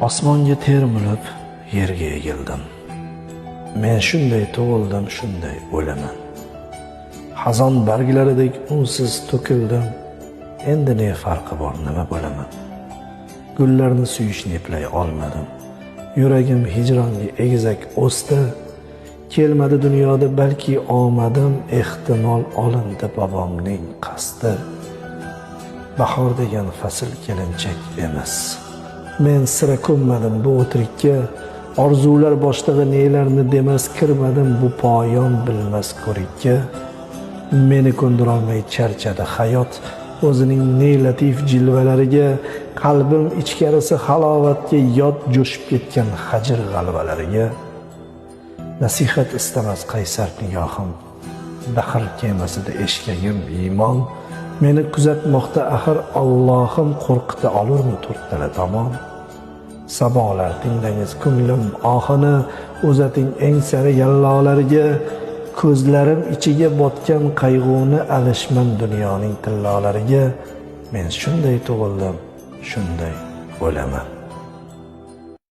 Osmonga termilib yerga egildim. Men shunday tug'ildim, shunday o'laman. Xazon barglaridek unsiz to'kildim. Endi ne farqi bor, nima bo'laman? Gullarni suyishni eplay olmadim. Yuragim hijronga egizak o'sdi. Kelmadi dunyoda balki omadim, ehtimol olindi bobomning qasdi. Bahor degan fasl kelinchak emas. Men sira ko'nmadim bu o'tirikka, orzular boshlig'i nelarni demas kirmadim bu poyon bilmas ko'rikka. Meni ko'ndirolmay charchadi hayot o'zining ne latif jilvalariga, qalbim ichkarisi halovatga yod jo'shib ketgan hajr g'alvalariga. Nasihat istamas qaysar nigohim, dahr kemasida eshkagim iymon. Meni kuzatmoqda axir Allohim, qo'rqita olurmi to'rttala tomon? Sabolar tinglangiz ko'nglim ohini, uzating eng sari yallolariga. Ko'zlarim ichiga botgan qayg'uni alishman dunyoning tillolariga. Men shunday tug'ildim, shunday o'laman.